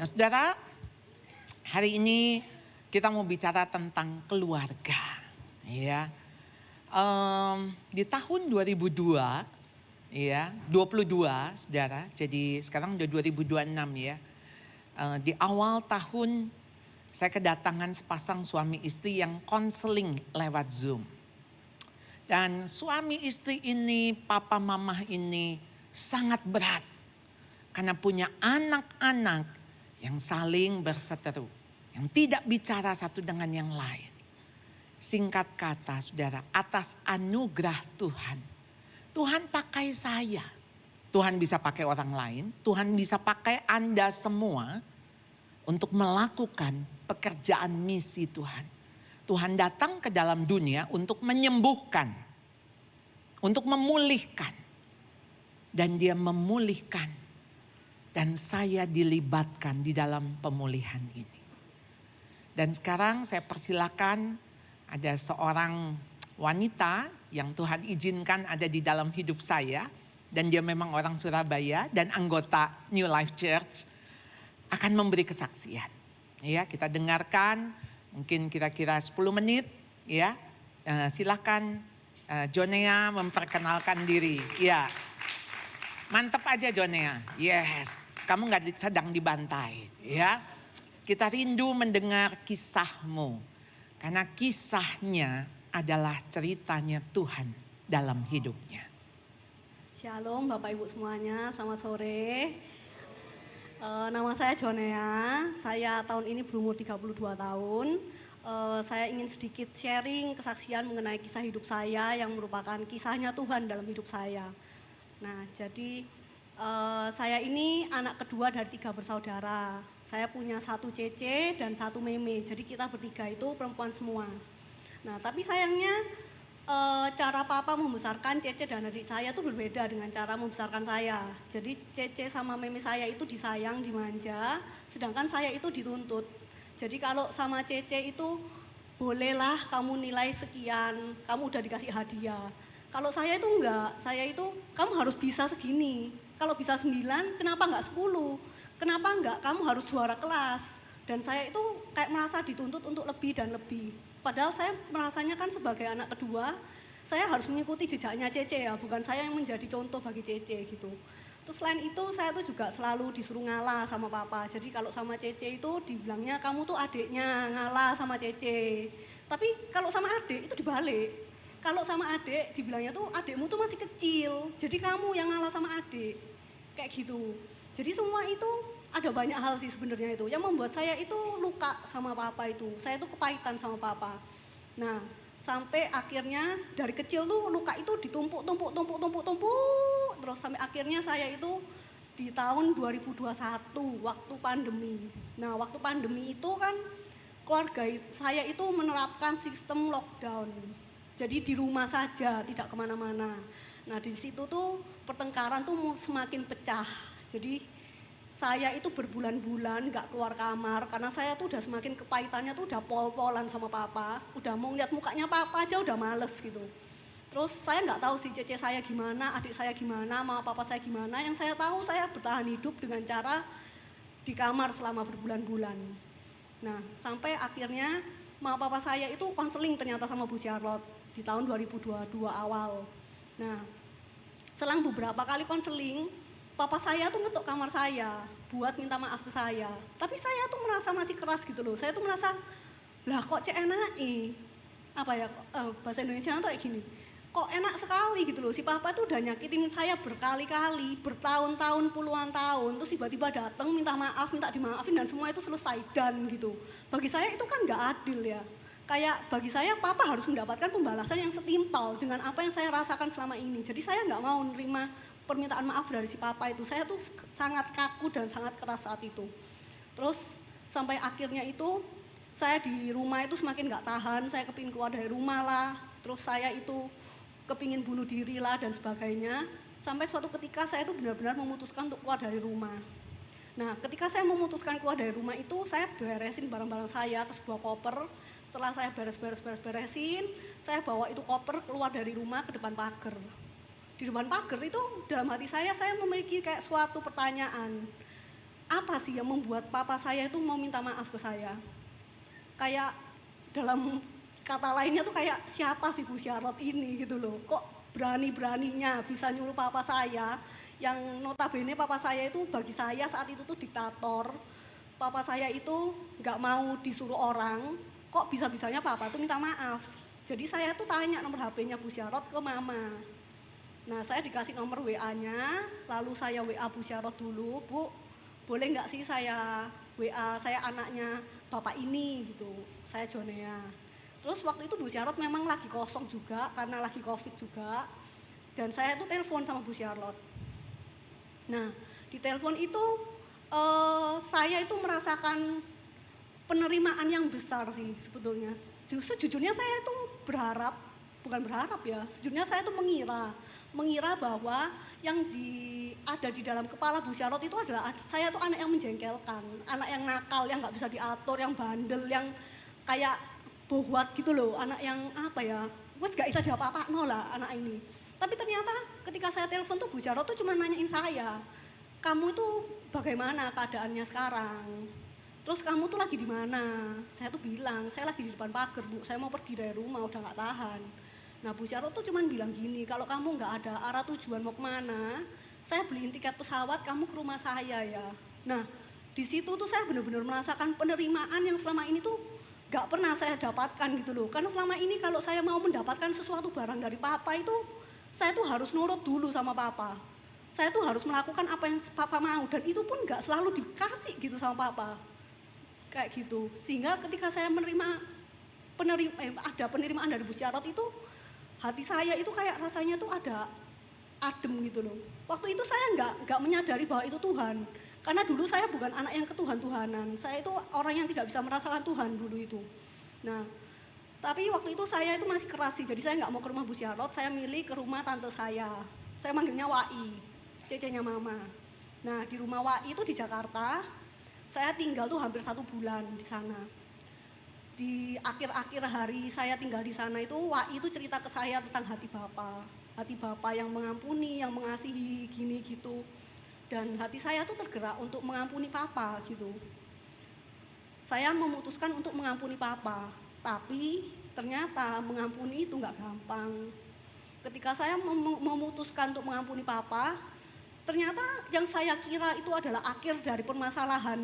Nah saudara, hari ini kita mau bicara tentang keluarga. Ya, di tahun 2002, ya 22 saudara, jadi sekarang udah 2026 ya. Di awal tahun saya kedatangan sepasang suami istri yang konseling lewat Zoom. Dan suami istri ini, papa mama ini sangat berat. Karena punya anak-anak yang saling berseteru. Yang tidak bicara satu dengan yang lain. Singkat kata saudara, atas anugerah Tuhan. Tuhan pakai saya. Tuhan bisa pakai orang lain. Tuhan bisa pakai Anda semua. Untuk melakukan pekerjaan misi Tuhan. Tuhan datang ke dalam dunia untuk menyembuhkan. Untuk memulihkan. Dan dia memulihkan. Dan saya dilibatkan di dalam pemulihan ini. Dan sekarang saya persilakan ada seorang wanita yang Tuhan izinkan ada di dalam hidup saya. Dan dia memang orang Surabaya dan anggota New Life Church. Akan memberi kesaksian. Ya, kita dengarkan mungkin kira-kira 10 menit ya. Silakan Jonea memperkenalkan diri. Ya. Mantep aja Jonea. Yes, kamu gak sedang dibantai ya. Kita rindu mendengar kisahmu. Karena kisahnya adalah ceritanya Tuhan dalam hidupnya. Shalom Bapak Ibu semuanya, selamat sore. Nama saya Jonea, saya tahun ini berumur 32 tahun. Saya ingin sedikit sharing kesaksian mengenai kisah hidup saya yang merupakan kisahnya Tuhan dalam hidup saya. Nah, jadi saya ini anak kedua dari 3 bersaudara. Saya punya 1 Cece dan 1 Meme, jadi kita bertiga itu perempuan semua. Nah, tapi sayangnya cara papa membesarkan Cece dan adik saya itu berbeda dengan cara membesarkan saya. Jadi Cece sama Meme saya itu disayang, dimanja, sedangkan saya itu dituntut. Jadi kalau sama Cece itu bolehlah kamu nilai sekian, kamu udah dikasih hadiah. Kalau saya itu enggak, saya itu kamu harus bisa segini. Kalau bisa 9, kenapa enggak 10? Kenapa enggak kamu harus juara kelas? Dan saya itu kayak merasa dituntut untuk lebih dan lebih. Padahal saya merasanya kan sebagai anak kedua, saya harus mengikuti jejaknya Cece ya, bukan saya yang menjadi contoh bagi Cece gitu. Terus selain itu saya tuh juga selalu disuruh ngalah sama papa. Jadi kalau sama Cece itu dibilangnya kamu tuh adiknya ngalah sama Cece. Tapi kalau sama adik itu dibalik. Kalau sama adik dibilangnya tuh adikmu tuh masih kecil, jadi kamu yang ngalah sama adik. Kayak gitu. Jadi semua itu ada banyak hal sih sebenarnya itu yang membuat saya itu luka sama papa itu. Saya tuh kepahitan sama papa. Nah, sampai akhirnya dari kecil tuh luka itu ditumpuk terus sampai akhirnya saya itu di tahun 2021 waktu pandemi. Nah, waktu pandemi itu kan keluarga saya itu menerapkan sistem lockdown. Jadi di rumah saja, tidak kemana-mana. Nah, di situ tuh pertengkaran tuh semakin pecah. Jadi saya itu berbulan-bulan gak keluar kamar karena saya tuh udah semakin kepahitannya tuh udah pol-polan sama papa. Udah mau ngeliat mukanya papa aja udah males gitu. Terus saya gak tahu sih Cece saya gimana, adik saya gimana, mama papa saya gimana. Yang saya tahu saya bertahan hidup dengan cara di kamar selama berbulan-bulan. Nah, sampai akhirnya mama papa saya itu konseling ternyata sama Bu Charlotte di tahun 2022 awal. Nah, selang beberapa kali konseling, papa saya tuh ngetuk kamar saya buat minta maaf ke saya. Tapi saya tuh merasa masih keras gitu loh. Saya tuh merasa, lah kok cek enak apa ya, bahasa Indonesia tuh kayak gini. Kok enak sekali gitu loh. Si papa tuh udah nyakitin saya berkali-kali, bertahun-tahun, puluhan tahun. Terus tiba-tiba datang minta maaf, minta dimaafin dan semua itu selesai dan gitu. Bagi saya itu kan gak adil ya. Kayak bagi saya papa harus mendapatkan pembalasan yang setimpal dengan apa yang saya rasakan selama ini. Jadi saya gak mau nerima permintaan maaf dari si papa itu. Saya tuh sangat kaku dan sangat keras saat itu. Terus sampai akhirnya itu saya di rumah itu semakin gak tahan. Saya kepingin keluar dari rumah lah. Terus saya itu kepingin bunuh diri lah dan sebagainya. Sampai suatu ketika saya itu benar-benar memutuskan untuk keluar dari rumah. Nah, ketika saya memutuskan keluar dari rumah itu, saya beresin barang-barang saya ke sebuah koper. Setelah saya beresin, saya bawa itu koper keluar dari rumah ke depan pagar. Di depan pagar itu dalam hati saya memiliki kayak suatu pertanyaan. apa sih yang membuat papa saya itu mau minta maaf ke saya? Kayak dalam kata lainnya tuh kayak siapa sih Bu Syarot ini gitu loh. Kok berani-beraninya bisa nyuruh papa saya yang notabene papa saya itu bagi saya saat itu tuh diktator. Papa saya itu nggak mau disuruh orang, kok bisa-bisanya papa tuh minta maaf. Jadi saya tuh tanya nomor HP-nya Bu Syarot ke mama. Nah saya dikasih nomor WA-nya, lalu saya WA Bu Syarot dulu, Bu boleh nggak sih saya WA, saya anaknya bapak ini gitu, saya Jonea. Terus waktu itu Bu Syarot memang lagi kosong juga, karena lagi COVID juga. Dan saya tuh telepon sama Bu Syarot. Nah di telepon itu saya itu merasakan penerimaan yang besar sih sebetulnya. Sejujurnya saya itu bukan berharap ya, sejujurnya saya itu mengira bahwa yang ada di dalam kepala Bu Syarot itu adalah saya tuh anak yang menjengkelkan, anak yang nakal, yang nggak bisa diatur, yang bandel, yang kayak bohwat gitu loh, anak yang apa ya, wes gak bisa diapa-apakno lah anak ini. Tapi ternyata ketika saya telepon tuh Bu Syarot tuh cuma nanyain saya, kamu itu bagaimana keadaannya sekarang? Terus kamu tuh lagi di mana? Saya tuh bilang, saya lagi di depan pagar Bu, saya mau pergi dari rumah, udah gak tahan. Nah Bu Syarot tuh cuman bilang gini, kalau kamu gak ada arah tujuan mau kemana, saya beliin tiket pesawat, kamu ke rumah saya ya. Nah di situ tuh saya benar-benar merasakan penerimaan yang selama ini tuh gak pernah saya dapatkan gitu loh. Karena selama ini kalau saya mau mendapatkan sesuatu barang dari papa itu, saya tuh harus nurut dulu sama papa. Saya tuh harus melakukan apa yang papa mau, dan itu pun gak selalu dikasih gitu sama papa. Kayak gitu, sehingga ketika saya ada penerimaan dari Bu Syarot itu, hati saya itu kayak rasanya tuh ada adem gitu loh. Waktu itu saya nggak menyadari bahwa itu Tuhan, karena dulu saya bukan anak yang ketuhan-tuhanan, saya itu orang yang tidak bisa merasakan Tuhan dulu itu. Nah tapi waktu itu saya itu masih keras sih, jadi saya nggak mau ke rumah Bu Syarot, saya milih ke rumah tante saya manggilnya Wai, cecenya mama. Nah di rumah Wai itu di Jakarta, saya tinggal tuh hampir 1 bulan di sana. Di akhir-akhir hari saya tinggal di sana itu, Wai itu cerita ke saya tentang hati Bapak yang mengampuni, yang mengasihi, gini gitu. Dan hati saya tuh tergerak untuk mengampuni Papa gitu. Saya memutuskan untuk mengampuni Papa, tapi ternyata mengampuni itu nggak gampang. Ketika saya memutuskan untuk mengampuni Papa, ternyata yang saya kira itu adalah akhir dari permasalahan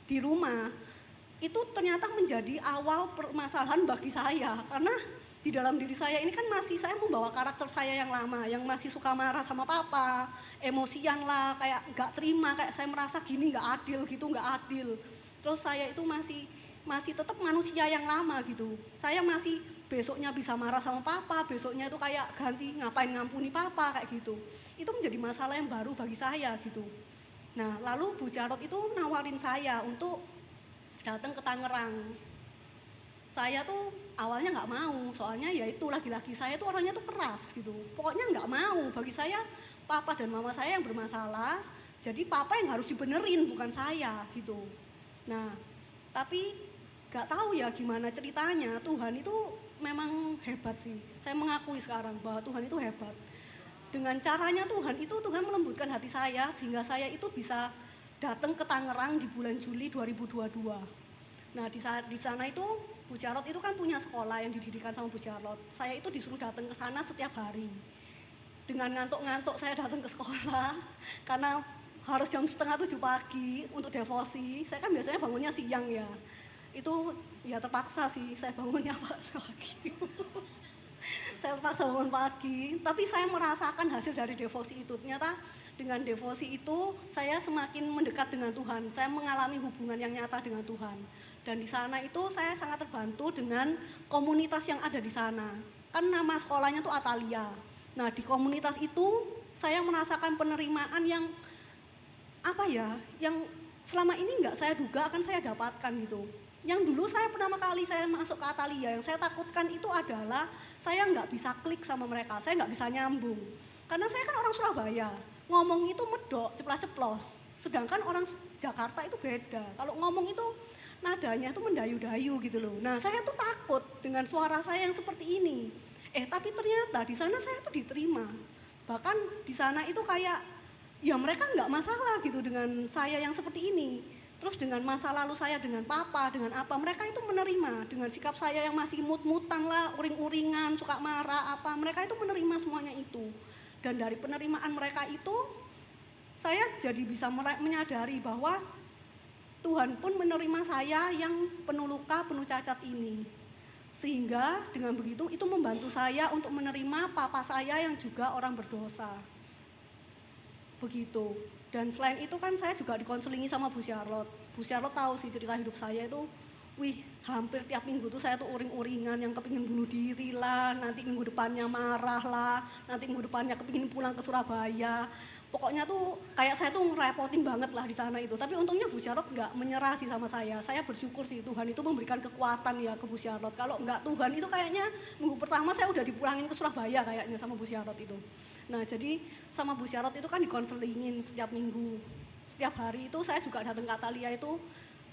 di rumah, itu ternyata menjadi awal permasalahan bagi saya. Karena di dalam diri saya ini kan masih saya membawa karakter saya yang lama, yang masih suka marah sama papa, emosian lah, kayak gak terima, kayak saya merasa gini gak adil gitu, gak adil. Terus saya itu masih tetap manusia yang lama gitu. Saya masih besoknya bisa marah sama papa, besoknya itu kayak ganti ngapain ngampuni papa kayak gitu. Itu menjadi masalah yang baru bagi saya gitu. Nah lalu Bu Syarot itu nawarin saya untuk datang ke Tangerang. Saya tuh awalnya nggak mau, soalnya ya itu laki-laki saya tuh orangnya tuh keras gitu. Pokoknya nggak mau, bagi saya papa dan mama saya yang bermasalah, jadi papa yang harus dibenerin bukan saya gitu. Nah tapi nggak tahu ya gimana ceritanya, Tuhan itu memang hebat sih. Saya mengakui sekarang bahwa Tuhan itu hebat. Dengan caranya Tuhan melembutkan hati saya sehingga saya itu bisa datang ke Tangerang di bulan Juli 2022. Nah di sana itu Bu Syarot itu kan punya sekolah yang didirikan sama Bu Syarot. Saya itu disuruh datang ke sana setiap hari. Dengan ngantuk-ngantuk saya datang ke sekolah karena harus jam 6:30 pagi untuk devosi. Saya kan biasanya bangunnya siang ya. Itu ya terpaksa sih saya bangunnya pagi. Saya terpaksa bangun pagi, tapi saya merasakan hasil dari devosi itu. Ternyata dengan devosi itu saya semakin mendekat dengan Tuhan. Saya mengalami hubungan yang nyata dengan Tuhan. Dan di sana itu saya sangat terbantu dengan komunitas yang ada di sana. Kan nama sekolahnya tuh Atalia. Nah di komunitas itu saya merasakan penerimaan yang apa ya, yang selama ini nggak saya duga akan saya dapatkan gitu. Yang dulu saya pertama kali saya masuk ke Atalia, yang saya takutkan itu adalah saya nggak bisa klik sama mereka, saya nggak bisa nyambung. Karena saya kan orang Surabaya, ngomong itu medok, ceplas-ceplos. Sedangkan orang Jakarta itu beda, kalau ngomong itu nadanya itu mendayu-dayu gitu loh. Nah saya tuh takut dengan suara saya yang seperti ini. Tapi ternyata di sana saya tuh diterima. Bahkan di sana itu kayak ya mereka nggak masalah gitu dengan saya yang seperti ini. Terus dengan masa lalu saya dengan papa, dengan apa, mereka itu menerima. Dengan sikap saya yang masih mut-mutan lah, uring-uringan, suka marah apa, mereka itu menerima semuanya itu. Dan dari penerimaan mereka itu, saya jadi bisa menyadari bahwa Tuhan pun menerima saya yang penuh luka, penuh cacat ini. Sehingga dengan begitu itu membantu saya untuk menerima papa saya yang juga orang berdosa. Begitu. Dan selain itu kan saya juga dikonselingi sama Bu Charlotte. Bu Charlotte tahu sih cerita hidup saya itu, hampir tiap minggu tuh saya tuh uring-uringan yang kepingin bunuh diri lah, nanti minggu depannya marah lah, nanti minggu depannya kepingin pulang ke Surabaya. Pokoknya tuh kayak saya tuh ngerepotin banget lah di sana itu. Tapi untungnya Bu Charlotte nggak menyerah sih sama saya. Saya bersyukur sih Tuhan itu memberikan kekuatan ya ke Bu Charlotte. Kalau nggak Tuhan itu kayaknya minggu pertama saya udah dipulangin ke Surabaya kayaknya sama Bu Charlotte itu. Nah jadi sama Bu Charlotte itu kan dikonselingin setiap minggu. Setiap hari itu saya juga datang ke Atalia itu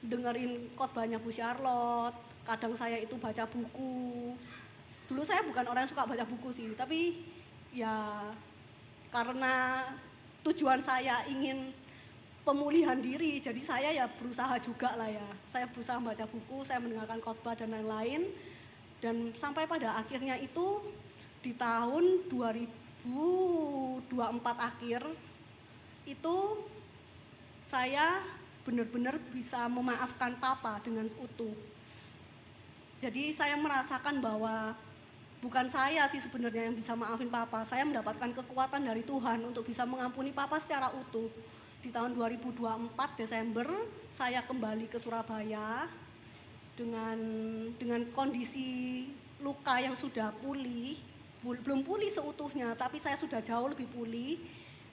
dengerin khotbahnya Bu Charlotte. Kadang saya itu baca buku. Dulu saya bukan orang yang suka baca buku sih, tapi ya karena tujuan saya ingin pemulihan diri, jadi saya ya berusaha juga lah ya. Saya berusaha baca buku, saya mendengarkan khotbah dan lain-lain. Dan sampai pada akhirnya itu di tahun 2024 akhir itu saya benar-benar bisa memaafkan papa dengan utuh. Jadi saya merasakan bahwa bukan saya sih sebenarnya yang bisa maafin papa. Saya mendapatkan kekuatan dari Tuhan untuk bisa mengampuni papa secara utuh. Di tahun 2024 Desember saya kembali ke Surabaya dengan kondisi luka yang sudah pulih. Belum pulih seutuhnya, tapi saya sudah jauh lebih pulih.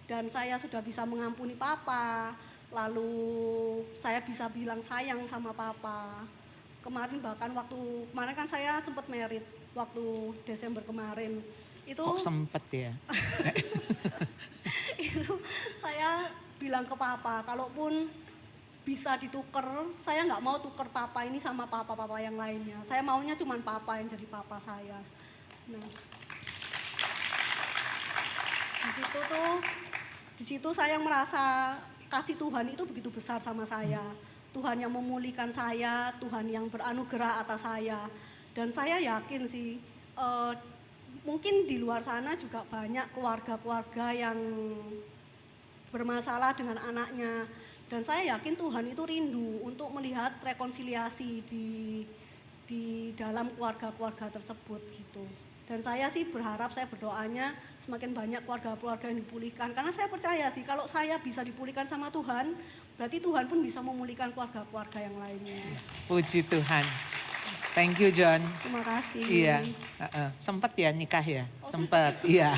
Dan saya sudah bisa mengampuni papa. Lalu saya bisa bilang sayang sama papa. Kemarin kan saya sempat merit waktu Desember kemarin. Itu kok sempet ya? Itu saya bilang ke papa, kalaupun bisa dituker, saya nggak mau tuker papa ini sama papa-papa yang lainnya. Saya maunya cuma papa yang jadi papa saya. Nah, di situ saya merasa kasih Tuhan itu begitu besar sama saya. Tuhan yang memulihkan saya, Tuhan yang beranugerah atas saya. Dan saya yakin sih, mungkin di luar sana juga banyak keluarga-keluarga yang bermasalah dengan anaknya. Dan saya yakin Tuhan itu rindu untuk melihat rekonsiliasi di dalam keluarga-keluarga tersebut gitu. Dan saya sih berharap, saya berdoanya semakin banyak keluarga-keluarga yang dipulihkan. Karena saya percaya sih kalau saya bisa dipulihkan sama Tuhan, berarti Tuhan pun bisa memulihkan keluarga-keluarga yang lainnya. Puji Tuhan. Thank you John. Terima kasih. Iya, sempet ya nikah ya? Sempet, iya.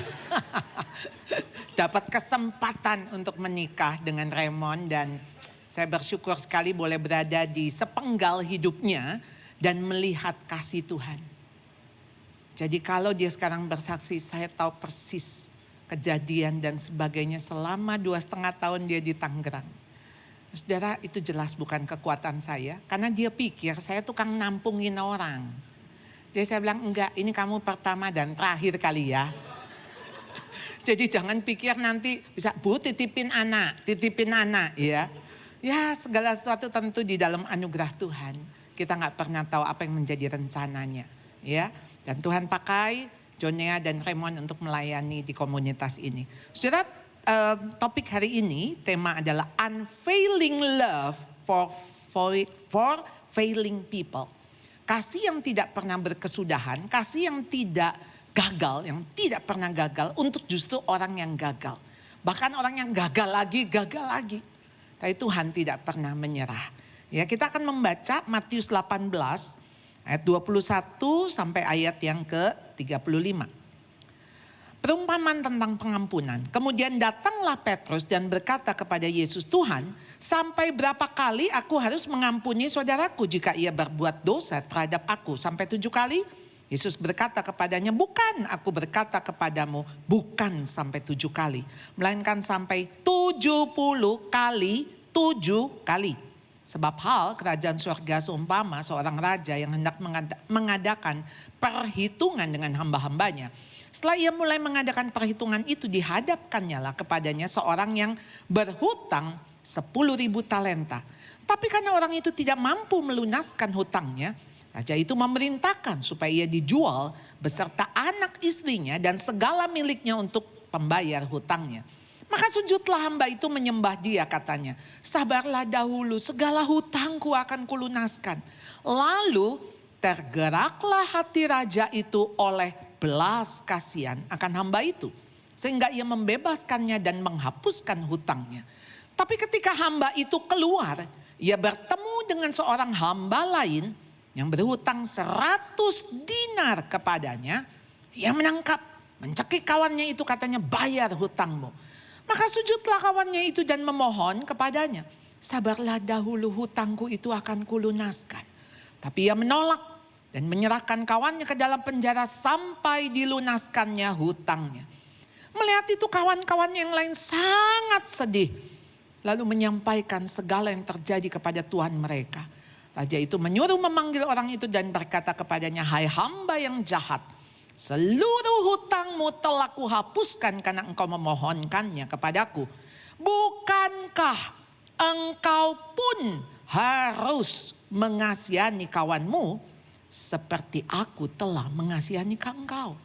Dapat kesempatan untuk menikah dengan Raymond dan saya bersyukur sekali boleh berada di sepenggal hidupnya dan melihat kasih Tuhan. Jadi kalau dia sekarang bersaksi, saya tahu persis kejadian dan sebagainya selama 2,5 tahun dia di Tangerang. Saudara, itu jelas bukan kekuatan saya. Karena dia pikir saya tukang nampungin orang. Jadi saya bilang, enggak, ini kamu pertama dan terakhir kali ya. Jadi jangan pikir nanti bisa, Bu titipin anak ya. Ya segala sesuatu tentu di dalam anugerah Tuhan. Kita gak pernah tahu apa yang menjadi rencananya ya. Dan Tuhan pakai Jonea dan Raymond untuk melayani di komunitas ini. Saudara, topik hari ini tema adalah unfailing love for failing people. Kasih yang tidak pernah berkesudahan, kasih yang tidak gagal, yang tidak pernah gagal untuk justru orang yang gagal. Bahkan orang yang gagal lagi. Tapi Tuhan tidak pernah menyerah. Ya, kita akan membaca Matius 18 ayat 21 sampai ayat yang ke-35. Perumpamaan tentang pengampunan. Kemudian datanglah Petrus dan berkata kepada Yesus, Tuhan, sampai berapa kali aku harus mengampuni saudaraku jika ia berbuat dosa terhadap aku? Sampai 7 kali? Yesus berkata kepadanya, bukan, aku berkata kepadamu, bukan sampai 7 kali. Melainkan sampai 70 kali 7 kali. Sebab hal kerajaan surga seumpama seorang raja yang hendak mengadakan perhitungan dengan hamba-hambanya. Setelah ia mulai mengadakan perhitungan itu, dihadapkannya lah kepadanya seorang yang berhutang 10.000 talenta. Tapi karena orang itu tidak mampu melunaskan hutangnya, raja itu memerintahkan supaya ia dijual beserta anak istrinya dan segala miliknya untuk pembayar hutangnya. Maka sujudlah hamba itu menyembah dia, katanya, sabarlah dahulu, segala hutangku akan kulunaskan. Lalu tergeraklah hati raja itu oleh belas kasihan akan hamba itu, sehingga ia membebaskannya dan menghapuskan hutangnya. Tapi ketika hamba itu keluar, ia bertemu dengan seorang hamba lain yang berhutang 100 dinar kepadanya. Ia menangkap, mencekik kawannya itu, katanya, bayar hutangmu. Maka sujudlah kawannya itu dan memohon kepadanya, sabarlah dahulu, hutangku itu akan kulunaskan. Tapi ia menolak dan menyerahkan kawannya ke dalam penjara sampai dilunaskannya hutangnya. Melihat itu kawan-kawan yang lain sangat sedih, lalu menyampaikan segala yang terjadi kepada Tuhan mereka. Raja itu menyuruh memanggil orang itu dan berkata kepadanya, hai hamba yang jahat, seluruh hutangmu telah kuhapuskan karena engkau memohonkannya kepadaku. Bukankah engkau pun harus mengasihani kawanmu seperti aku telah mengasihani engkau?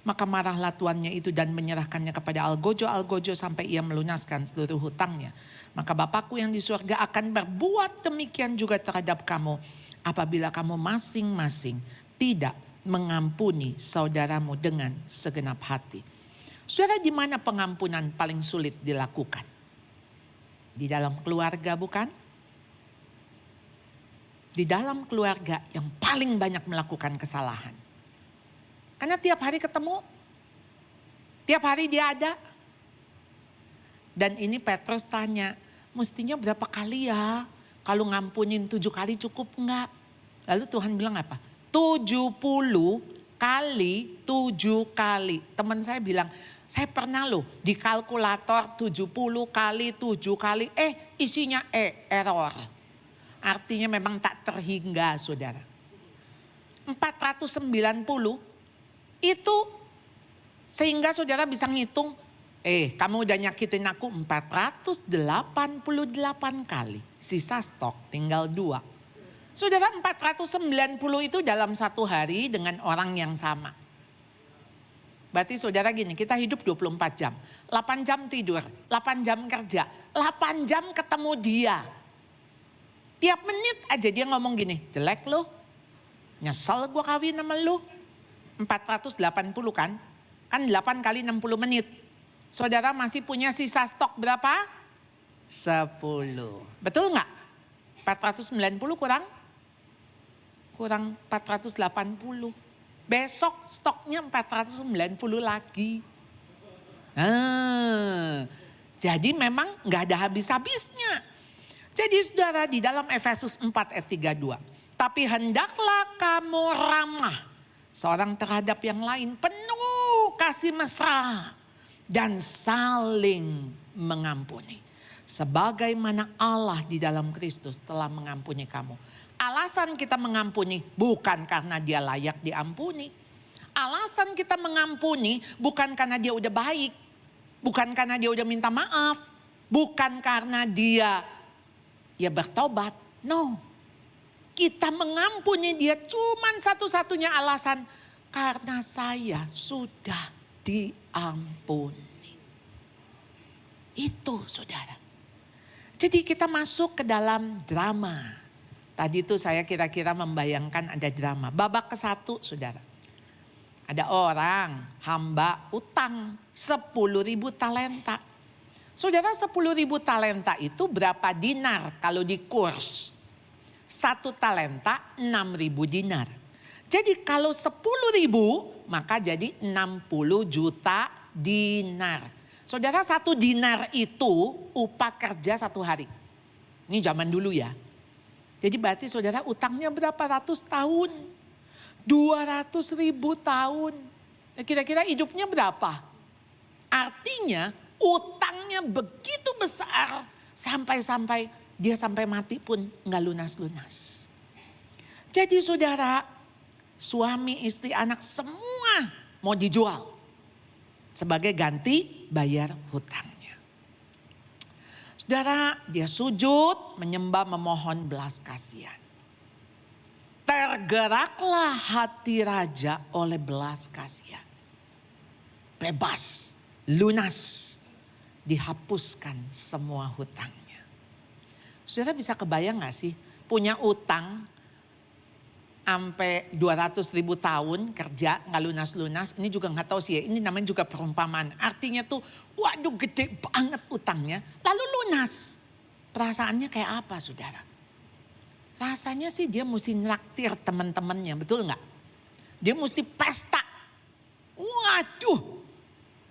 Maka marahlah tuannya itu dan menyerahkannya kepada algojo-algojo sampai ia melunaskan seluruh hutangnya. Maka Bapakku yang di surga akan berbuat demikian juga terhadap kamu, apabila kamu masing-masing tidak mengampuni saudaramu dengan segenap hati. Saudara, di mana pengampunan paling sulit dilakukan? Di dalam keluarga, bukan? Di dalam keluarga yang paling banyak melakukan kesalahan. Karena tiap hari ketemu, tiap hari dia ada. Dan ini Petrus tanya, mestinya berapa kali ya? Kalau ngampunin 7 kali cukup enggak? Lalu Tuhan bilang apa? 70 kali 7 kali. Teman saya bilang, saya pernah loh di kalkulator 70 kali 7 kali. Isinya error. Artinya memang tak terhingga, saudara. 490 itu sehingga saudara bisa ngitung. Kamu udah nyakitin aku 488 kali. Sisa stok tinggal 2. Saudara, 490 itu dalam satu hari dengan orang yang sama. Berarti saudara gini, kita hidup 24 jam. 8 jam tidur, 8 jam kerja, 8 jam ketemu dia. Tiap menit aja dia ngomong gini, jelek lu, nyesel gue kawin sama lu. 480 kan? Kan 8 kali 60 menit. Saudara masih punya sisa stok berapa? 10. Betul nggak? 490 kurang 480. Besok stoknya 490 lagi. Jadi memang nggak ada habis-habisnya. Jadi saudara, di dalam Efesus 4 ayat 32. Tapi hendaklah kamu ramah seorang terhadap yang lain, penuh kasih mesra dan saling mengampuni. Sebagaimana Allah di dalam Kristus telah mengampuni kamu. Alasan kita mengampuni bukan karena dia layak diampuni. Alasan kita mengampuni bukan karena dia udah baik. Bukan karena dia udah minta maaf. Bukan karena dia bertobat. No. Kita mengampuni dia cuman satu-satunya alasan. Karena saya sudah diampuni. Itu saudara. Jadi kita masuk ke dalam drama. Tadi itu saya kira-kira membayangkan ada drama. Babak ke-1 saudara. Ada orang hamba utang 10.000 talenta. Saudara, 10.000 talenta itu berapa dinar kalau di kurs? 1 talenta 6.000 dinar. Jadi kalau 10.000 maka jadi 60 juta dinar. Saudara, 1 dinar itu upah kerja 1 hari. Ini zaman dulu ya. Jadi berarti saudara utangnya berapa ratus tahun? 200.000 tahun. Kira-kira hidupnya berapa? Artinya utangnya begitu besar sampai dia sampai mati pun nggak lunas-lunas. Jadi saudara, suami, istri, anak semua mau dijual. sebagai ganti bayar hutangnya. Saudara, dia sujud menyembah memohon belas kasihan. Tergeraklah hati raja oleh belas kasihan. Bebas, lunas, dihapuskan semua hutangnya. Saudara bisa kebayang gak sih punya utang sampai 200.000 tahun kerja gak lunas-lunas. Ini juga gak tahu sih ya, ini namanya juga perumpamaan. Artinya tuh waduh gede banget utangnya lalu lunas. Perasaannya kayak apa saudara? Rasanya sih dia mesti nraktir teman-temannya, betul gak? Dia mesti pesta. Waduh,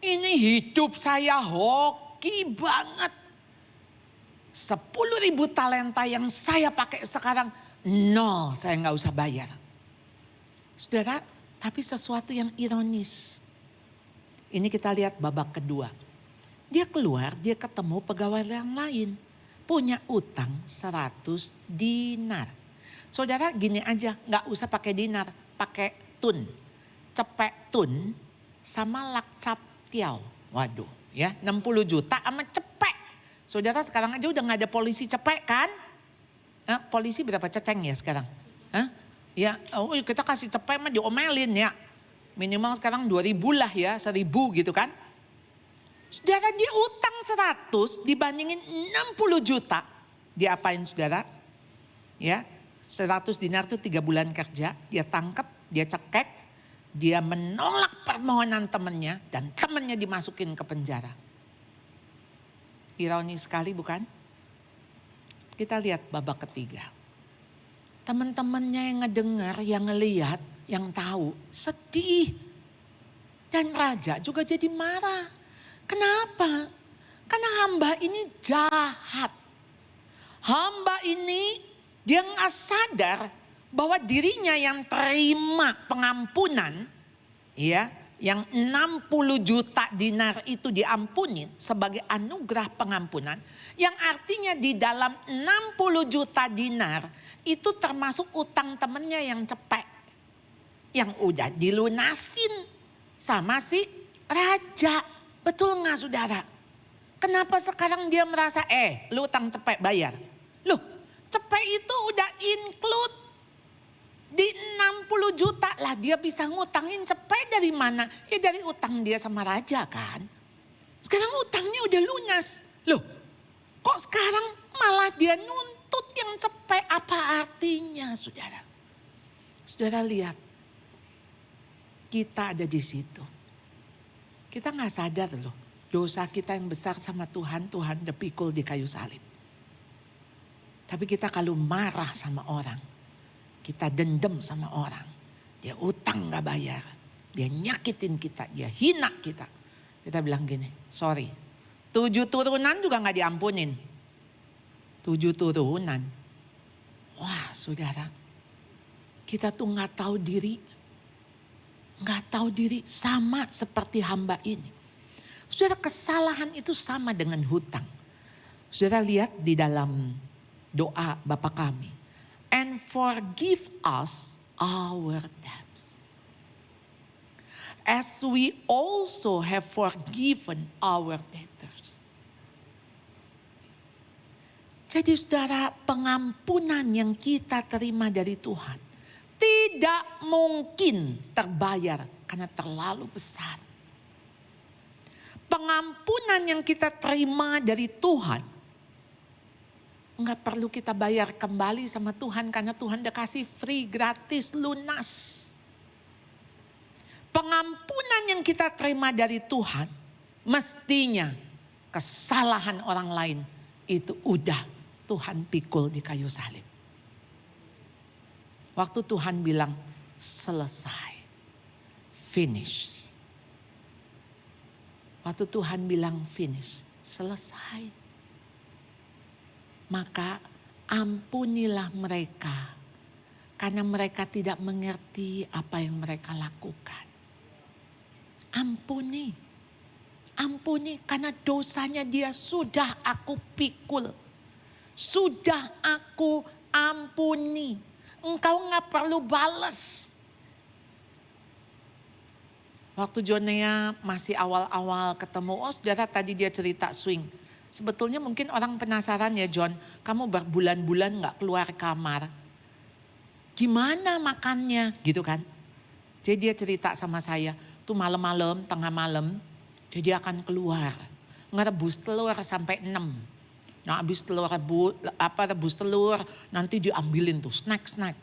ini hidup saya hoki banget. 10.000 talenta yang saya pakai sekarang, 0 saya gak usah bayar. Saudara, tapi sesuatu yang ironis. Ini kita lihat babak kedua. Dia keluar, dia ketemu pegawai yang lain. Punya utang 100 dinar. Saudara gini aja, gak usah pakai dinar, pakai tun. Cepek tun sama lakcap tiao. Waduh ya, 60 juta sama cepek. Saudara sekarang aja udah gak ada polisi cepek kan? Polisi berapa ceceng ya sekarang? Ya, kita kasih cepek mah diomelin ya. Minimal sekarang 2.000 lah ya, 1.000 gitu kan. Saudara dia utang 100 dibandingin 60 juta. Dia apain saudara? Ya, 100 dinar itu 3 bulan kerja. Dia tangkap, dia cekek. Dia menolak permohonan temannya dan temannya dimasukin ke penjara. Ironi sekali bukan? Kita lihat babak ketiga. Teman-temannya yang ngedengar, yang ngelihat, yang tahu sedih. Dan raja juga jadi marah. Kenapa? Karena hamba ini jahat. Hamba ini dia nggak sadar bahwa dirinya yang terima pengampunan, ya, yang 60 juta dinar itu diampunin sebagai anugerah pengampunan, yang artinya di dalam 60 juta dinar itu termasuk utang temennya yang cepek, yang udah dilunasin sama si raja. Betul gak saudara? Kenapa sekarang dia merasa lu utang cepek bayar? Loh cepek itu udah include di 60 juta lah, dia bisa ngutangin cepek dari mana? Ya dari utang dia sama raja kan. Sekarang utangnya udah lunas. Loh kok sekarang malah dia nuntut yang cepek, apa artinya saudara? Saudara lihat, kita ada di situ. Kita gak sadar loh, dosa kita yang besar sama Tuhan, Tuhan udah pikul di kayu salib. Tapi kita kalau marah sama orang, kita dendam sama orang, dia utang gak bayar, dia nyakitin kita, dia hina kita. Kita bilang gini, sorry, 7 turunan juga gak diampunin. 7 turunan. Wah saudara, kita tuh gak tahu diri. Gak tahu diri, sama seperti hamba ini. Saudara, kesalahan itu sama dengan hutang. Saudara lihat di dalam doa Bapa kami. And forgive us our debts, as we also have forgiven our debtors. Jadi saudara, pengampunan yang kita terima dari Tuhan tidak mungkin terbayar karena terlalu besar. Pengampunan yang kita terima dari Tuhan enggak perlu kita bayar kembali sama Tuhan karena Tuhan udah kasih free, gratis, lunas. Pengampunan yang kita terima dari Tuhan mestinya kesalahan orang lain itu udah Tuhan pikul di kayu salib. Waktu Tuhan bilang selesai, finish. Waktu Tuhan bilang finish, selesai. Maka ampunilah mereka karena mereka tidak mengerti apa yang mereka lakukan. Ampuni, ampuni karena dosanya dia sudah aku pikul, sudah aku ampuni. Engkau gak perlu balas. Waktu Jonea masih awal-awal ketemu, oh saudara tadi dia cerita swing. Sebetulnya mungkin orang penasaran ya John, kamu berbulan-bulan gak keluar kamar. Gimana makannya gitu kan. Jadi dia cerita sama saya, tuh malam-malam, tengah malam, jadi dia akan keluar. Ngerebus telur sampai 6. Nah habis rebus telur, nanti diambilin tuh snack-snack.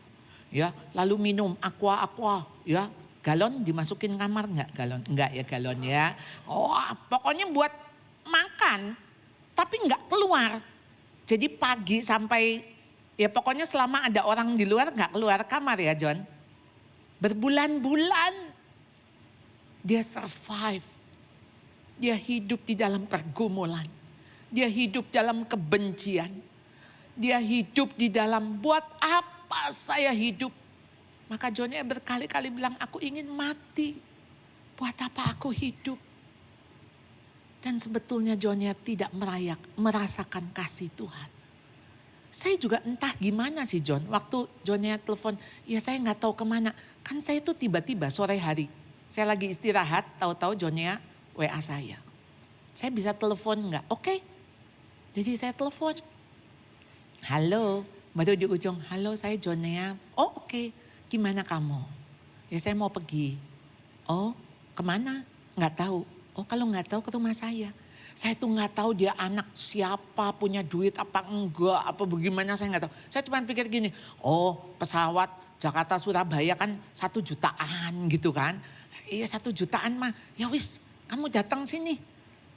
Ya, lalu minum aqua, ya. Galon dimasukin kamar enggak galon? Enggak ya galon ya. Oh pokoknya buat makan tapi enggak keluar. Jadi pagi sampai ya pokoknya selama ada orang di luar enggak keluar kamar ya John. Berbulan-bulan dia survive. Dia hidup di dalam pergumulan. Dia hidup dalam kebencian. Dia hidup di dalam buat apa saya hidup. Maka Jonea berkali-kali bilang, aku ingin mati. Buat apa aku hidup? Dan sebetulnya Jonea tidak merasakan kasih Tuhan. Saya juga entah gimana sih John. Waktu Jonea telepon, ya saya gak tahu kemana. Kan saya itu tiba-tiba sore hari. Saya lagi istirahat, tahu-tahu Jonea WA saya. Saya bisa telepon gak? Oke. Jadi saya telepon. Halo, baru di ujung, halo saya Jonea. Oh oke. Gimana kamu? Ya saya mau pergi. Oh kemana? Nggak tahu. Oh kalau nggak tahu ke rumah saya. Saya tuh nggak tahu dia anak siapa, punya duit apa enggak, apa bagaimana saya nggak tahu. Saya cuma pikir gini, oh pesawat Jakarta Surabaya kan 1 jutaan gitu kan. Iya 1 jutaan mah, ya wis kamu datang sini.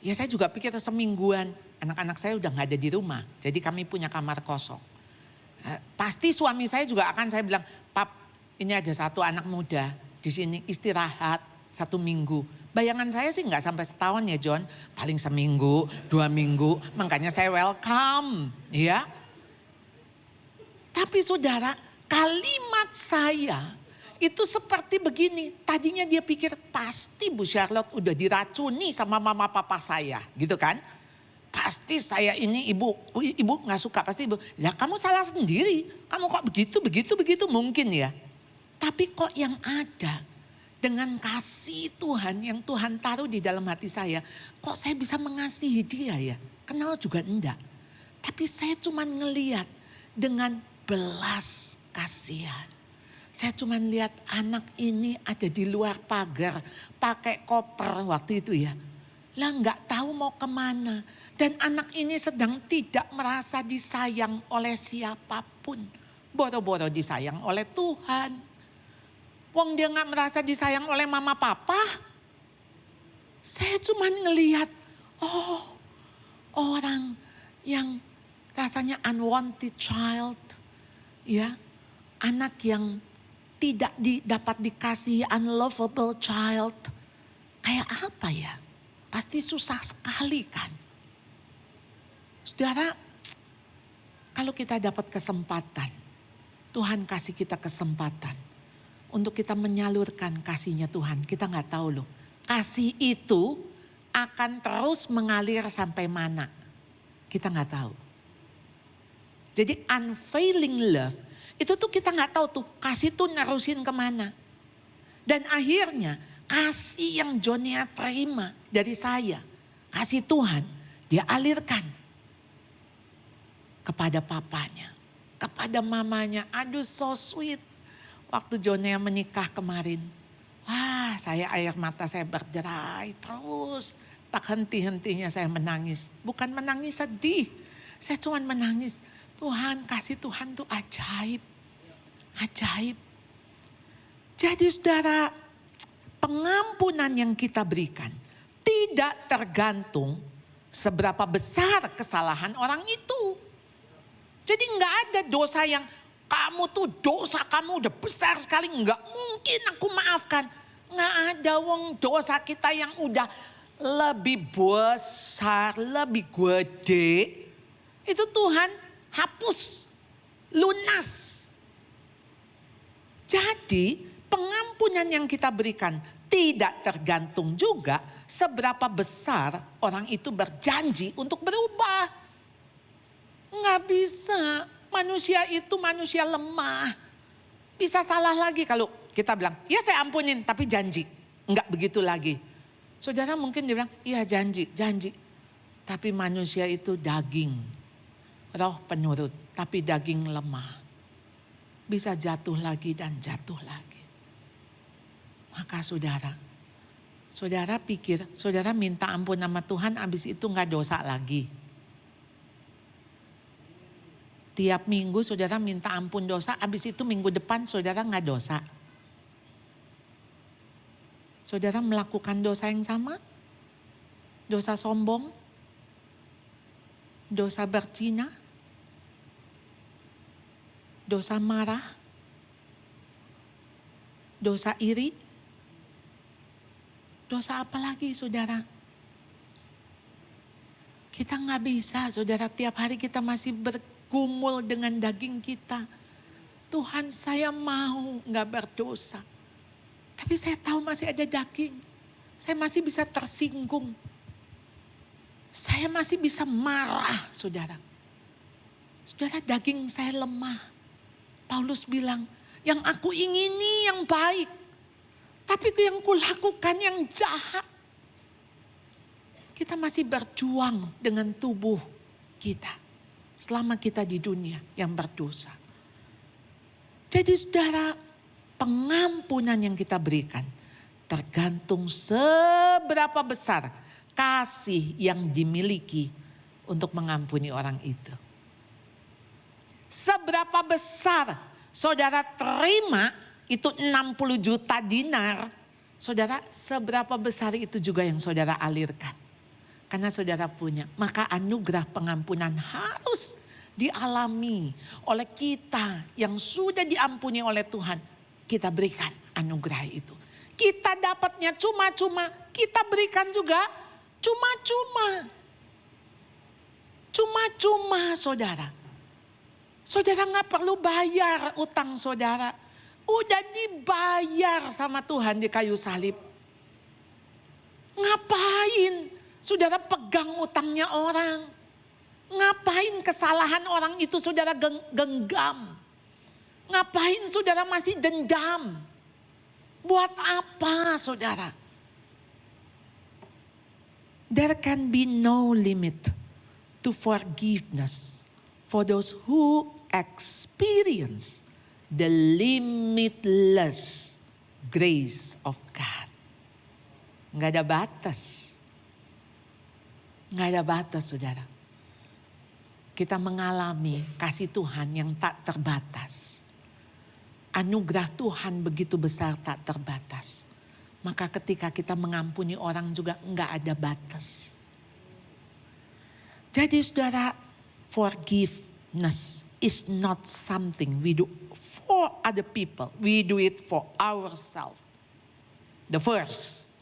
Ya saya juga pikir semingguan, anak-anak saya udah nggak ada di rumah. Jadi kami punya kamar kosong. Pasti suami saya juga akan saya bilang, Pap, ini ada 1 anak muda di sini istirahat 1 minggu. Bayangan saya sih nggak sampai setahun ya John, paling seminggu, 2 minggu. Makanya saya welcome, ya. Tapi saudara, kalimat saya itu seperti begini. Tadinya dia pikir pasti Bu Charlotte udah diracuni sama mama papa saya, gitu kan? Pasti saya ini ibu nggak suka pasti ibu. Ya kamu salah sendiri, kamu kok begitu mungkin ya. Tapi kok yang ada dengan kasih Tuhan yang Tuhan taruh di dalam hati saya. Kok saya bisa mengasihi dia ya? Kenal juga enggak. Tapi saya cuma ngeliat dengan belas kasihan. Saya cuma lihat anak ini ada di luar pagar pakai koper waktu itu ya. Lah nggak tahu mau kemana. Dan anak ini sedang tidak merasa disayang oleh siapapun. Boro-boro disayang oleh Tuhan. Wong dia nggak merasa disayang oleh mama papa. Saya cuma ngelihat, oh orang yang rasanya unwanted child. Ya, anak yang tidak dapat dikasihi, unlovable child. Kayak apa ya? Pasti susah sekali kan. Saudara, kalau kita dapat kesempatan, Tuhan kasih kita kesempatan untuk kita menyalurkan kasihnya Tuhan. Kita nggak tahu loh. Kasih itu akan terus mengalir sampai mana. Kita nggak tahu. Jadi unfailing love itu tuh kita nggak tahu tuh kasih tuh nerusin kemana. Dan akhirnya kasih yang Jonea terima dari saya, kasih Tuhan dia alirkan kepada papanya, kepada mamanya. Aduh so sweet. Waktu Jonea menikah kemarin, wah saya air mata saya berderai terus. Tak henti-hentinya saya menangis. Bukan menangis sedih, saya cuma menangis. Tuhan, kasih Tuhan tuh ajaib. Ajaib. Jadi saudara, pengampunan yang kita berikan tidak tergantung seberapa besar kesalahan orang itu. Jadi nggak ada dosa yang kamu tuh dosa kamu udah besar sekali, nggak mungkin aku maafkan. Nggak ada wong dosa kita yang udah lebih besar, lebih gede. Itu Tuhan hapus, lunas. Jadi pengampunan yang kita berikan tidak tergantung juga seberapa besar orang itu berjanji untuk berubah. Nggak bisa. Manusia itu manusia lemah. Bisa salah lagi kalau kita bilang, ya saya ampunin tapi janji. enggak begitu lagi. Saudara mungkin dia bilang, iya janji. Tapi manusia itu daging, roh penurut, tapi daging lemah. Bisa jatuh lagi dan jatuh lagi. Maka saudara pikir, saudara minta ampun sama Tuhan, habis itu enggak dosa lagi. Tiap minggu saudara minta ampun dosa, habis itu minggu depan saudara enggak dosa. Saudara melakukan dosa yang sama? Dosa sombong? Dosa berzina? Dosa marah? Dosa iri? Dosa apa lagi saudara? Kita nggak bisa saudara, tiap hari kita masih bergumul dengan daging kita. Tuhan, saya mau nggak berdosa. Tapi saya tahu masih ada daging. Saya masih bisa tersinggung. Saya masih bisa marah saudara. Saudara, daging saya lemah. Paulus bilang, yang aku ingini yang baik. Tapi yang kulakukan yang jahat. Kita masih berjuang dengan tubuh kita. Selama kita di dunia yang berdosa. Jadi saudara, pengampunan yang kita berikan tergantung seberapa besar kasih yang dimiliki untuk mengampuni orang itu. Seberapa besar saudara terima itu 60 juta dinar. Saudara, seberapa besar itu juga yang saudara alirkan. Karena saudara punya, maka anugerah pengampunan harus dialami oleh kita yang sudah diampuni oleh Tuhan. Kita berikan anugerah itu. Kita dapatnya cuma-cuma, kita berikan juga cuma-cuma. Cuma-cuma saudara. Saudara gak perlu bayar utang saudara. Udah dibayar sama Tuhan di kayu salib. Ngapain saudara pegang utangnya orang? Ngapain kesalahan orang itu saudara genggam? Ngapain saudara masih dendam? Buat apa saudara? There can be no limit to forgiveness for those who experience the limitless grace of God. Nggak ada batas. Nggak ada batas saudara. Kita mengalami kasih Tuhan yang tak terbatas. Anugerah Tuhan begitu besar tak terbatas. Maka ketika kita mengampuni orang juga nggak ada batas. Jadi saudara, forgiveness is not something we do for other people. We do it for ourselves. The first,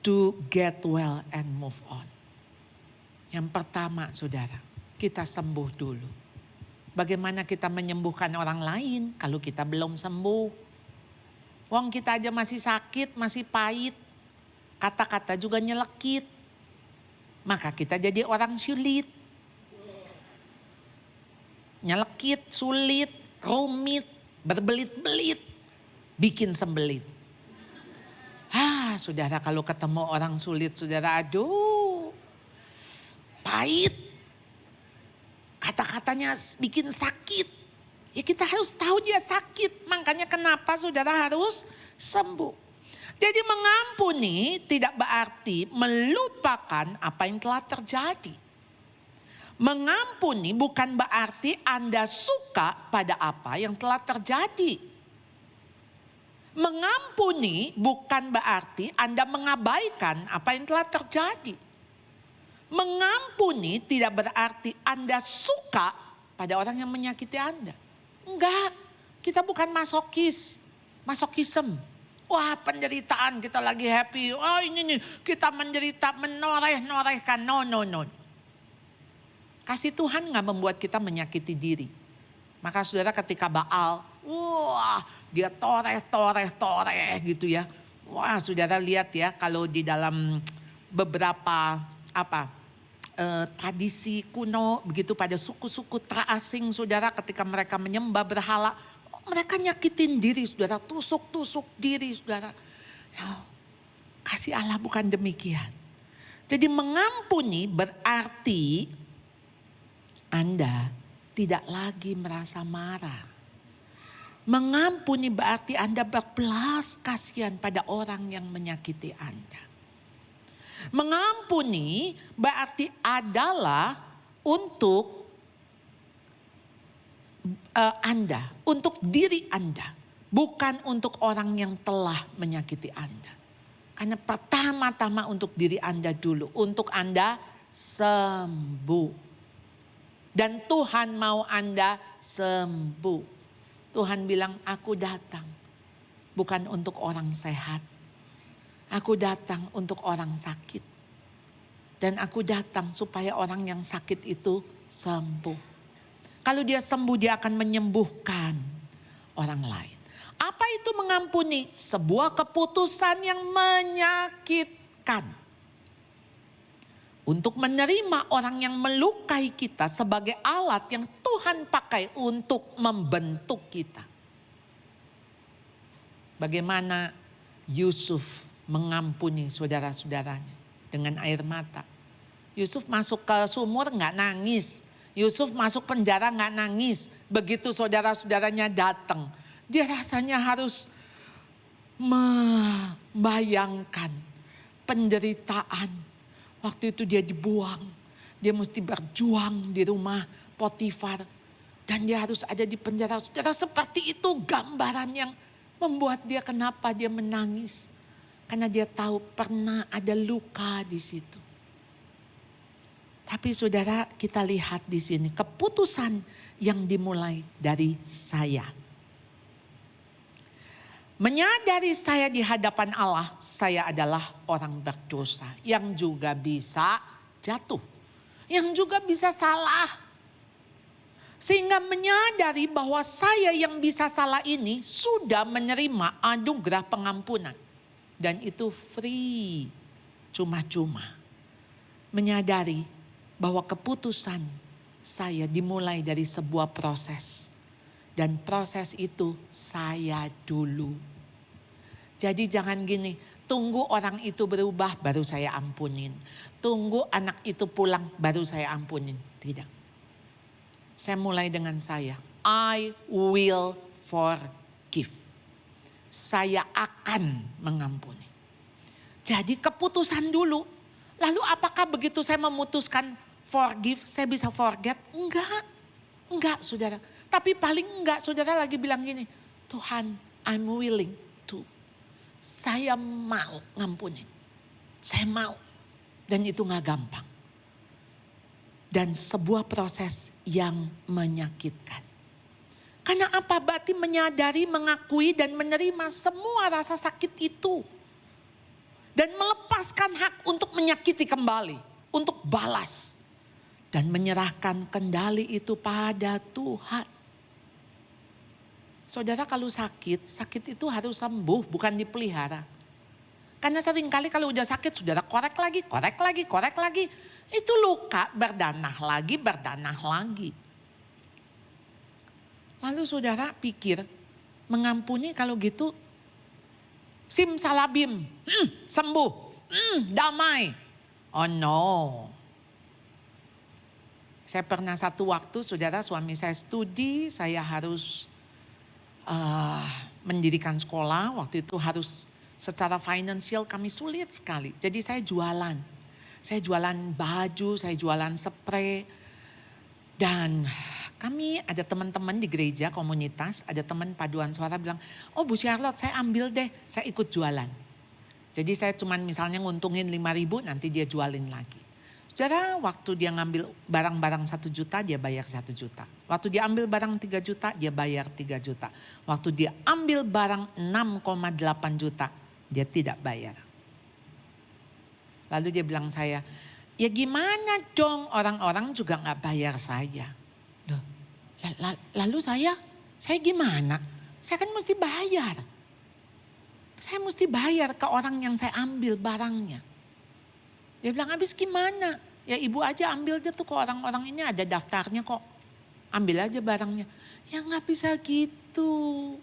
to get well and move on. Yang pertama saudara, kita sembuh dulu. Bagaimana kita menyembuhkan orang lain kalau kita belum sembuh? Wong kita aja masih sakit, masih pahit. Kata-kata juga nyelekit. Maka kita jadi orang sulit. Nyelekit, sulit, rumit, berbelit-belit. Bikin sembelit. Saudara kalau ketemu orang sulit, saudara aduh. Pahit. Kata-katanya bikin sakit. Ya kita harus tahu dia sakit. Makanya kenapa saudara harus sembuh. Jadi mengampuni tidak berarti melupakan apa yang telah terjadi. Mengampuni bukan berarti Anda suka pada apa yang telah terjadi. Mengampuni bukan berarti Anda mengabaikan apa yang telah terjadi. Mengampuni tidak berarti Anda suka pada orang yang menyakiti Anda. Enggak, kita bukan masokisme. Wah penderitaan kita lagi happy. Oh ini nih kita menderita menoreh-norehkan. No. Kasih Tuhan gak membuat kita menyakiti diri. Maka saudara ketika Baal, wah dia toreh gitu ya. Wah saudara lihat ya kalau di dalam beberapa tradisi kuno begitu pada suku-suku terasing saudara ketika mereka menyembah berhala. Mereka nyakitin diri saudara, tusuk-tusuk diri saudara. Kasih Allah bukan demikian. Jadi mengampuni berarti Anda tidak lagi merasa marah. Mengampuni berarti Anda berbelas kasihan pada orang yang menyakiti Anda. Mengampuni berarti adalah untuk Anda, untuk diri Anda. Bukan untuk orang yang telah menyakiti Anda. Karena pertama-tama untuk diri Anda dulu. Untuk Anda sembuh. Dan Tuhan mau Anda sembuh. Tuhan bilang, aku datang bukan untuk orang sehat. Aku datang untuk orang sakit. Dan aku datang supaya orang yang sakit itu sembuh. Kalau dia sembuh, dia akan menyembuhkan orang lain. Apa itu mengampuni? Sebuah keputusan yang menyakitkan. Untuk menerima orang yang melukai kita sebagai alat yang Tuhan pakai untuk membentuk kita. Bagaimana Yusuf mengampuni saudara-saudaranya dengan air mata. Yusuf masuk ke sumur nggak nangis. Yusuf masuk penjara nggak nangis. Begitu saudara-saudaranya datang. Dia rasanya harus membayangkan penderitaan. Waktu itu dia dibuang. Dia mesti berjuang di rumah Potifar. Dan dia harus ada di penjara. Saudara, seperti itu gambaran yang membuat dia kenapa dia menangis. Karena dia tahu pernah ada luka di situ. Tapi saudara, kita lihat di sini keputusan yang dimulai dari saya. Menyadari saya di hadapan Allah, saya adalah orang berdosa yang juga bisa jatuh, yang juga bisa salah. Sehingga menyadari bahwa saya yang bisa salah ini sudah menerima anugerah pengampunan. Dan itu free, cuma-cuma. Menyadari bahwa keputusan saya dimulai dari sebuah proses. Dan proses itu saya dulu. Jadi jangan gini, tunggu orang itu berubah baru saya ampunin. Tunggu anak itu pulang baru saya ampunin. Tidak. Saya mulai dengan saya. I will forgive. Saya akan mengampuni. Jadi keputusan dulu. Lalu apakah begitu saya memutuskan forgive, saya bisa forget? Enggak. Enggak saudara. Tapi paling enggak saudara lagi bilang gini, Tuhan, I'm willing to. Saya mau ngampunin. Saya mau. Dan itu gak gampang. Dan sebuah proses yang menyakitkan. Karena apa? Berarti menyadari, mengakui dan menerima semua rasa sakit itu. Dan melepaskan hak untuk menyakiti kembali. Untuk balas. Dan menyerahkan kendali itu pada Tuhan. Saudara kalau sakit, sakit itu harus sembuh, bukan dipelihara. Karena seringkali kalau udah sakit, saudara korek lagi, korek lagi, korek lagi. Itu luka, berdanah lagi. Lalu saudara pikir, mengampuni kalau gitu, simsalabim, sembuh, damai. Oh no. Saya pernah satu waktu, saudara, suami saya studi, saya harus mendirikan sekolah. Waktu itu harus secara finansial kami sulit sekali. Jadi saya jualan. Saya jualan baju, saya jualan spray. Dan kami ada teman-teman di gereja komunitas, ada teman paduan suara bilang, oh Bu Charlotte saya ambil deh, saya ikut jualan. Jadi saya cuman misalnya nguntungin 5.000, nanti dia jualin lagi. Saudara, waktu dia ngambil barang-barang 1 juta, dia bayar 1 juta. Waktu dia ambil barang 3 juta, dia bayar 3 juta. Waktu dia ambil barang 6,8 juta, dia tidak bayar. Lalu dia bilang saya, ya gimana dong, orang-orang juga gak bayar saya. Loh, lalu saya gimana? Saya kan mesti bayar. Saya mesti bayar ke orang yang saya ambil barangnya. Dia bilang, habis gimana? Ya ibu aja ambil dia tuh, ke orang-orang ini ada daftarnya kok. Ambil aja barangnya. Ya gak bisa gitu.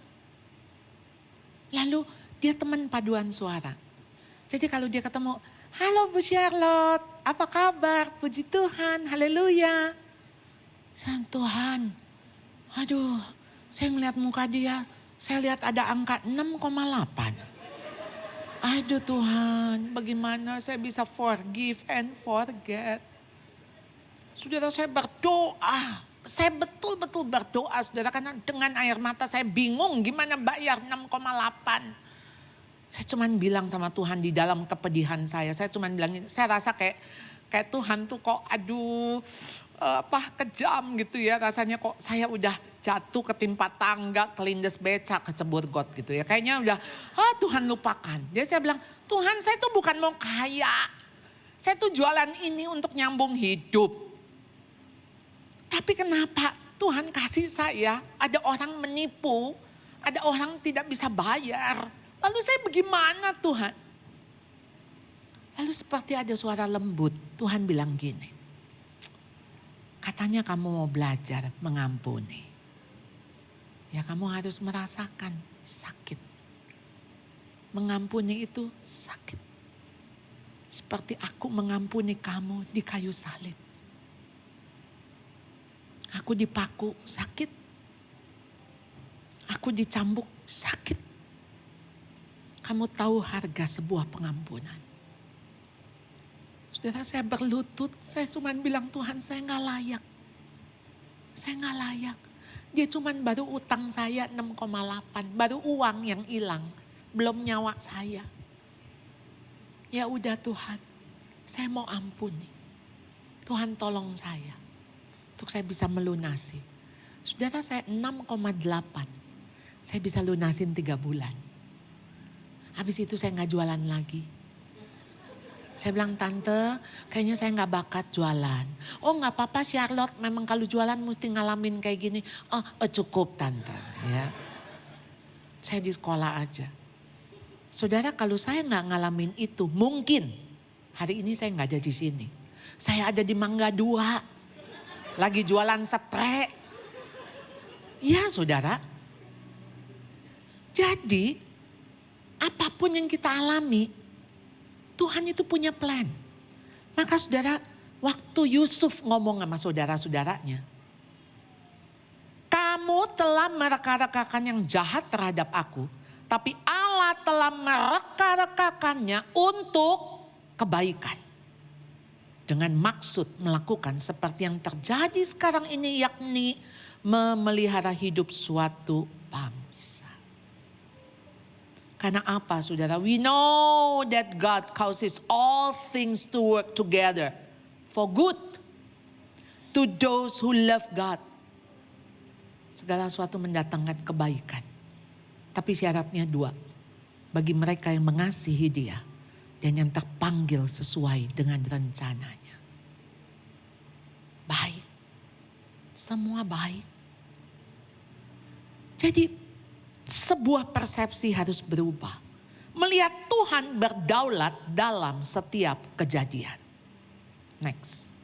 Lalu dia teman paduan suara. Jadi kalau dia ketemu, halo Bu Charlotte, apa kabar? Puji Tuhan, haleluya. Tuhan, aduh, saya ngeliat muka dia, saya lihat ada angka 6,8. Aduh Tuhan, bagaimana saya bisa forgive and forget. Saudara, saya berdoa. Saya betul-betul berdoa, saudara, karena dengan air mata saya bingung gimana bayar 6,8. Saya cuman bilang sama Tuhan di dalam kepedihan saya cuman bilang, saya rasa kayak Tuhan tuh kok aduh kejam gitu ya. Rasanya kok saya udah jatuh ketimpa tangga, kelindes becak, kecebur got gitu ya. Kayaknya udah, Tuhan lupakan. Jadi saya bilang, Tuhan saya tuh bukan mau kaya. Saya tuh jualan ini untuk nyambung hidup. Tapi kenapa Tuhan kasih saya, ada orang menipu, ada orang tidak bisa bayar. Lalu saya bagaimana Tuhan? Lalu seperti ada suara lembut, Tuhan bilang gini. Katanya kamu mau belajar mengampuni. Ya kamu harus merasakan sakit. Mengampuni itu sakit. Seperti aku mengampuni kamu di kayu salib. Aku dipaku sakit. Aku dicambuk sakit. Kamu tahu harga sebuah pengampunan. Saudara, saya berlutut, saya cuma bilang Tuhan saya gak layak. Saya gak layak. Dia cuma baru utang saya 6,8, baru uang yang hilang, belum nyawa saya. Ya udah Tuhan, saya mau ampuni. Tuhan tolong saya. Untuk saya bisa melunasi. Saudara, saya 6,8. Saya bisa lunasin 3 bulan. Habis itu saya gak jualan lagi. Saya bilang, Tante kayaknya saya gak bakat jualan. Oh gak apa-apa Charlotte, memang kalau jualan mesti ngalamin kayak gini. Cukup Tante. Ya. Saya di sekolah aja. Saudara, kalau saya gak ngalamin itu, mungkin hari ini saya gak ada di sini. Saya ada di Mangga 2. Lagi jualan spray. Ya saudara. Jadi apapun yang kita alami, Tuhan itu punya plan. Maka saudara, waktu Yusuf ngomong sama saudara-saudaranya, kamu telah mereka-rekakan yang jahat terhadap aku, tapi Allah telah mereka-rekakannya untuk kebaikan. Dengan maksud melakukan seperti yang terjadi sekarang ini, yakni memelihara hidup suatu bangsa. Karena apa saudara? We know that God causes all things to work together for good to those who love God. Segala sesuatu mendatangkan kebaikan. Tapi syaratnya 2. Bagi mereka yang mengasihi Dia dan yang terpanggil sesuai dengan rencananya. Baik. Semua baik. Jadi sebuah persepsi harus berubah. Melihat Tuhan berdaulat dalam setiap kejadian. Next.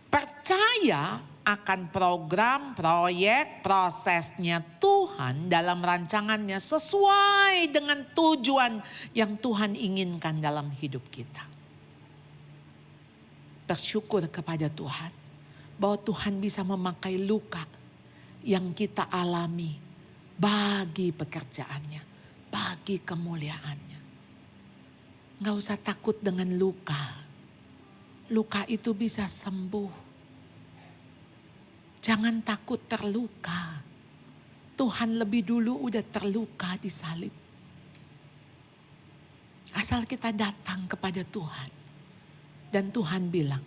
Percaya akan program, proyek, prosesnya Tuhan dalam rancangannya sesuai dengan tujuan yang Tuhan inginkan dalam hidup kita. Bersyukur kepada Tuhan bahwa Tuhan bisa memakai luka yang kita alami bagi pekerjaannya, bagi kemuliaannya. Gak usah takut dengan luka. Luka itu bisa sembuh. Jangan takut terluka. Tuhan lebih dulu udah terluka di salib. Asal kita datang kepada Tuhan. Dan Tuhan bilang,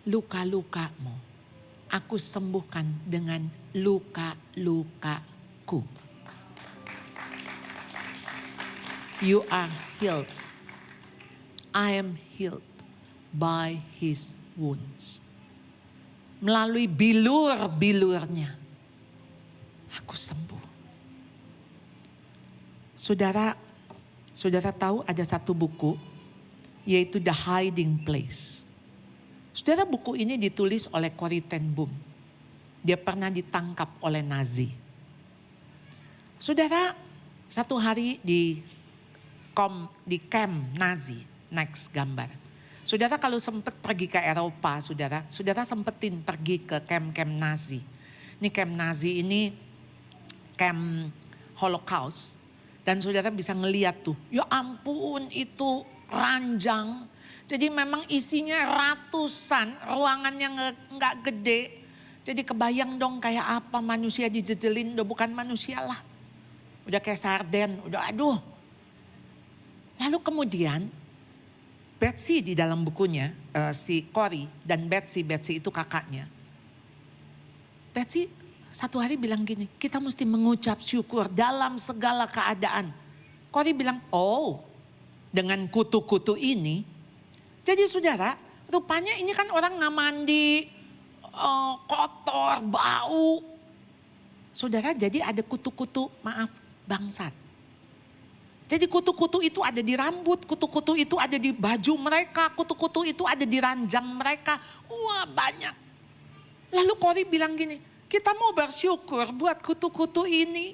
luka-lukamu aku sembuhkan dengan luka-lukaku. You are healed. I am healed by His wounds. Melalui bilur-bilurnya, aku sembuh. Saudara tahu ada satu buku, yaitu The Hiding Place. Saudara, buku ini ditulis oleh Corrie ten Boom. Dia pernah ditangkap oleh Nazi. Saudara, satu hari di di camp Nazi. Next gambar. Saudara kalau sempat pergi ke Eropa, saudara sempetin pergi ke camp-camp Nazi. Ini camp Nazi ini camp Holocaust. Dan saudara bisa ngeliat tuh, ya ampun itu ranjang. Jadi memang isinya ratusan, ruangannya nggak gede. Jadi kebayang dong kayak apa manusia dijejelin, udah bukan manusia lah. Udah kayak sarden, udah aduh. Lalu kemudian Betsy di dalam bukunya, si Cory dan Betsy itu kakaknya. Betsy satu hari bilang gini, kita mesti mengucap syukur dalam segala keadaan. Cory bilang, oh dengan kutu-kutu ini. Jadi saudara, rupanya ini kan orang nggak mandi, kotor, bau. Saudara, jadi ada kutu-kutu, maaf, bangsat. Jadi kutu-kutu itu ada di rambut, kutu-kutu itu ada di baju mereka, kutu-kutu itu ada di ranjang mereka. Wah banyak. Lalu Cory bilang gini, kita mau bersyukur buat kutu-kutu ini.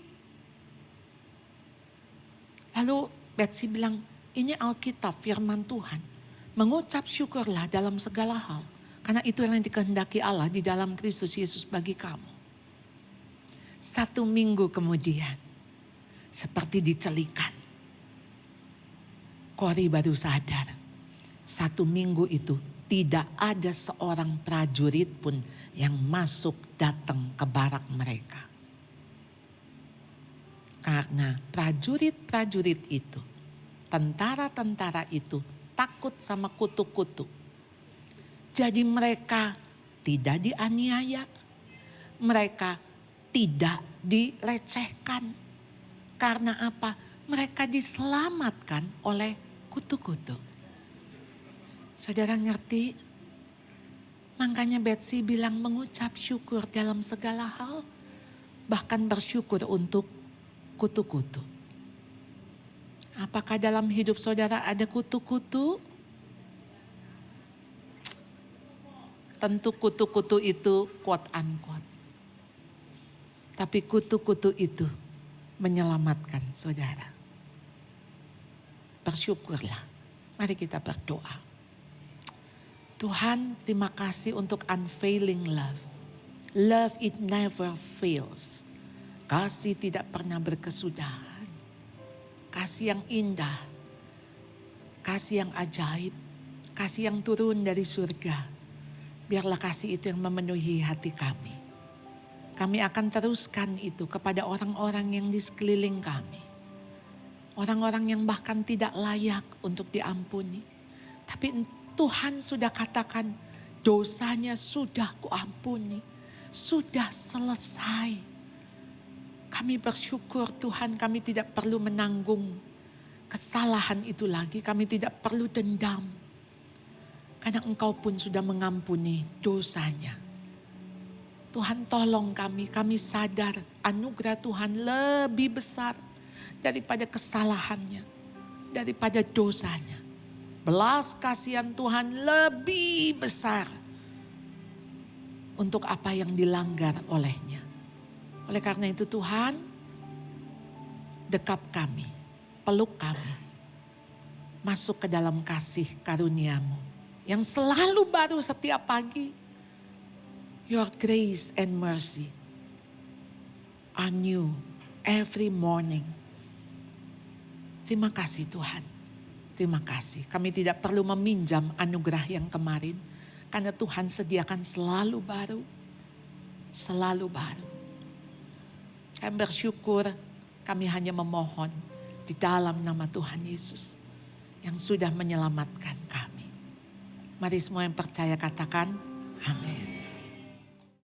Lalu Betsy bilang, ini Alkitab firman Tuhan. Mengucap syukurlah dalam segala hal. Karena itu yang dikehendaki Allah di dalam Kristus Yesus bagi kamu. 1 minggu kemudian, seperti dicelikan. Cory baru sadar, 1 minggu itu tidak ada seorang prajurit pun yang masuk datang ke barak mereka. Karena prajurit-prajurit itu, tentara-tentara itu takut sama kutu-kutu. Jadi mereka tidak dianiaya, mereka tidak dilecehkan. Karena apa? Mereka diselamatkan oleh kutu-kutu. Saudara ngerti? Makanya Betsy bilang mengucap syukur dalam segala hal. Bahkan bersyukur untuk kutu-kutu. Apakah dalam hidup saudara ada kutu-kutu? Tentu kutu-kutu itu quote unquote. Tapi kutu-kutu itu menyelamatkan saudara. Bersyukurlah. Mari kita berdoa. Tuhan, terima kasih untuk unfailing love. Love it never fails. Kasih tidak pernah berkesudahan. Kasih yang indah. Kasih yang ajaib. Kasih yang turun dari surga. Biarlah kasih itu yang memenuhi hati kami. Kami akan teruskan itu kepada orang-orang yang di sekeliling kami. Orang-orang yang bahkan tidak layak untuk diampuni. Tapi Tuhan sudah katakan dosanya sudah kuampuni. Sudah selesai. Kami bersyukur Tuhan, kami tidak perlu menanggung kesalahan itu lagi. Kami tidak perlu dendam. Karena Engkau pun sudah mengampuni dosanya. Tuhan tolong kami sadar anugerah Tuhan lebih besar daripada kesalahannya, daripada dosanya. Belas kasihan Tuhan lebih besar untuk apa yang dilanggar olehnya. Oleh karena itu Tuhan, dekap kami, peluk kami, masuk ke dalam kasih karunia-Mu yang selalu baru setiap pagi. Your grace and mercy are new every morning. Terima kasih Tuhan. Terima kasih. Kami tidak perlu meminjam anugerah yang kemarin. Karena Tuhan sediakan selalu baru. Selalu baru. Kami bersyukur, kami hanya memohon di dalam nama Tuhan Yesus. Yang sudah menyelamatkan kami. Mari semua yang percaya katakan, amin.